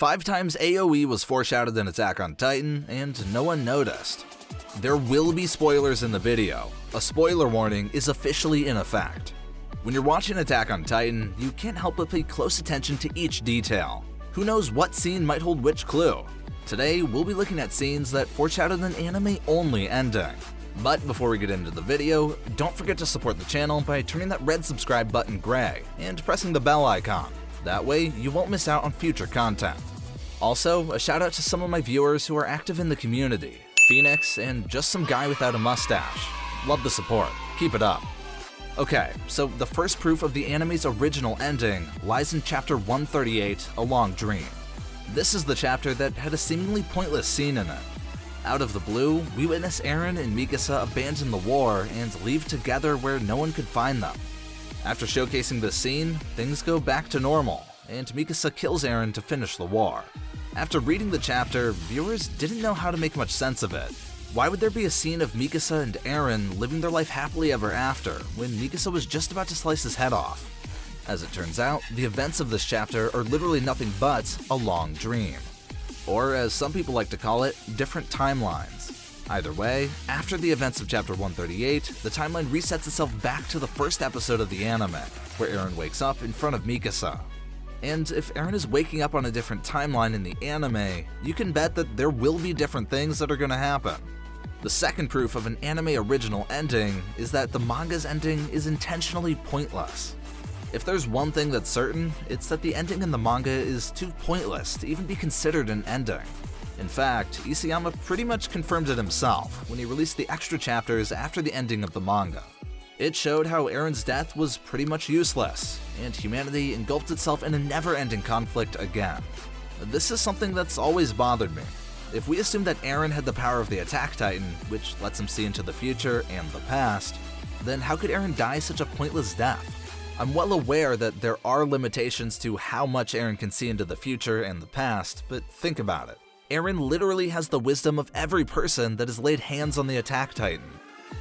5 times AOE was foreshadowed in Attack on Titan, and no one noticed. There will be spoilers in the video. A spoiler warning is officially in effect. When you're watching Attack on Titan, you can't help but pay close attention to each detail. Who knows what scene might hold which clue? Today, we'll be looking at scenes that foreshadowed an anime-only ending. But before we get into the video, don't forget to support the channel by turning that red subscribe button gray and pressing the bell icon. That way, you won't miss out on future content. Also, a shout out to some of my viewers who are active in the community, Phoenix and just some guy without a mustache. Love the support, keep it up. Okay, so the first proof of the anime's original ending lies in chapter 138, A Long Dream. This is the chapter that had a seemingly pointless scene in it. Out of the blue, we witness Eren and Mikasa abandon the war and leave together where no one could find them. After showcasing this scene, things go back to normal, and Mikasa kills Eren to finish the war. After reading the chapter, viewers didn't know how to make much sense of it. Why would there be a scene of Mikasa and Eren living their life happily ever after, when Mikasa was just about to slice his head off? As it turns out, the events of this chapter are literally nothing but a long dream. Or, as some people like to call it, different timelines. Either way, after the events of chapter 138, the timeline resets itself back to the first episode of the anime, where Eren wakes up in front of Mikasa. And if Eren is waking up on a different timeline in the anime, you can bet that there will be different things that are gonna happen. The second proof of an anime original ending is that the manga's ending is intentionally pointless. If there's one thing that's certain, it's that the ending in the manga is too pointless to even be considered an ending. In fact, Isayama pretty much confirmed it himself when he released the extra chapters after the ending of the manga. It showed how Eren's death was pretty much useless, and humanity engulfed itself in a never-ending conflict again. This is something that's always bothered me. If we assume that Eren had the power of the Attack Titan, which lets him see into the future and the past, then how could Eren die such a pointless death? I'm well aware that there are limitations to how much Eren can see into the future and the past, but think about it. Eren literally has the wisdom of every person that has laid hands on the Attack Titan.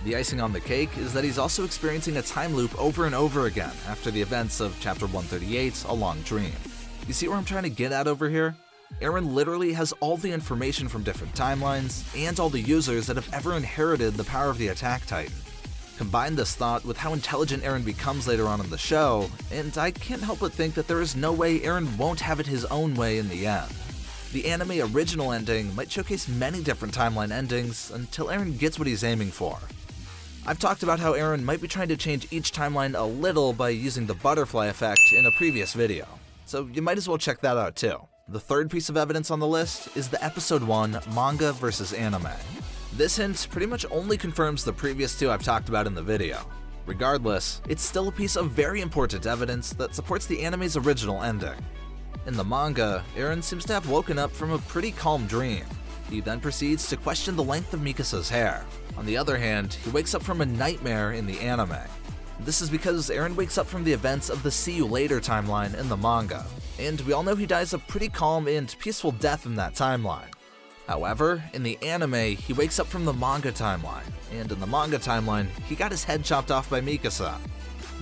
The icing on the cake is that he's also experiencing a time loop over and over again after the events of chapter 138, A Long Dream. You see where I'm trying to get at over here? Eren literally has all the information from different timelines and all the users that have ever inherited the power of the Attack Titan. Combine this thought with how intelligent Eren becomes later on in the show, and I can't help but think that there is no way Eren won't have it his own way in the end. The anime original ending might showcase many different timeline endings until Eren gets what he's aiming for. I've talked about how Eren might be trying to change each timeline a little by using the butterfly effect in a previous video, so you might as well check that out too. The third piece of evidence on the list is the episode 1 manga versus anime. This hint pretty much only confirms the previous two I've talked about in the video. Regardless, it's still a piece of very important evidence that supports the anime's original ending. In the manga, Eren seems to have woken up from a pretty calm dream. He then proceeds to question the length of Mikasa's hair. On the other hand, he wakes up from a nightmare in the anime. This is because Eren wakes up from the events of the See You Later timeline in the manga, and we all know he dies a pretty calm and peaceful death in that timeline. However, in the anime, he wakes up from the manga timeline, and in the manga timeline, he got his head chopped off by Mikasa.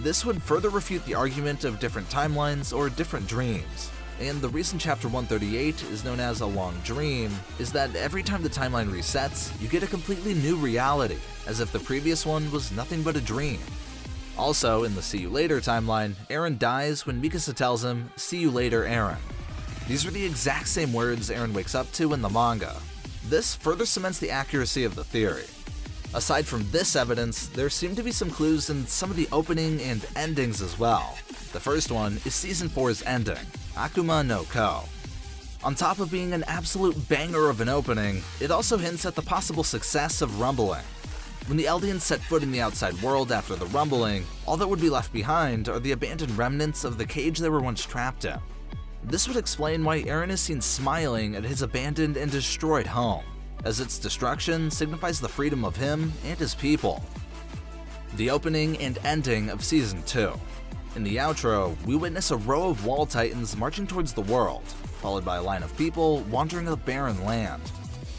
This would further refute the argument of different timelines or different dreams. And the reason chapter 138 is known as A Long Dream is that every time the timeline resets, you get a completely new reality, as if the previous one was nothing but a dream. Also, in the See You Later timeline, Eren dies when Mikasa tells him, "See you later, Eren." These are the exact same words Eren wakes up to in the manga. This further cements the accuracy of the theory. Aside from this evidence, there seem to be some clues in some of the opening and endings as well. The first one is Season 4's ending, Akumaa no Ko. On top of being an absolute banger of an opening, it also hints at the possible success of rumbling. When the Eldians set foot in the outside world after the rumbling, all that would be left behind are the abandoned remnants of the cage they were once trapped in. This would explain why Eren is seen smiling at his abandoned and destroyed home, as its destruction signifies the freedom of him and his people. The opening and ending of Season 2. In the outro, we witness a row of wall titans marching towards the world, followed by a line of people wandering a barren land.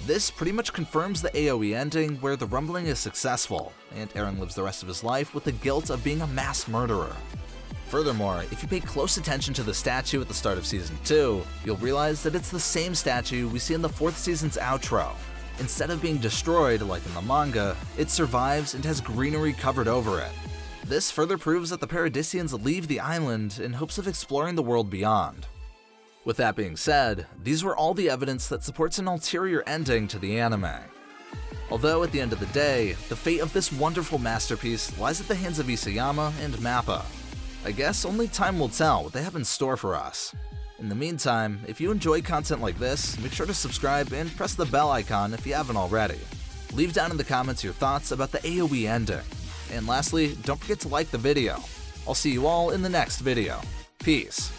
This pretty much confirms the AOE ending where the rumbling is successful, and Eren lives the rest of his life with the guilt of being a mass murderer. Furthermore, if you pay close attention to the statue at the start of Season 2, you'll realize that it's the same statue we see in the 4th season's outro. Instead of being destroyed like in the manga, it survives and has greenery covered over it. This further proves that the Paradisians leave the island in hopes of exploring the world beyond. With that being said, these were all the evidence that supports an ulterior ending to the anime. Although at the end of the day, the fate of this wonderful masterpiece lies at the hands of Isayama and MAPPA. I guess only time will tell what they have in store for us. In the meantime, if you enjoy content like this, make sure to subscribe and press the bell icon if you haven't already. Leave down in the comments your thoughts about the AOE ending. And lastly, don't forget to like the video. I'll see you all in the next video. Peace.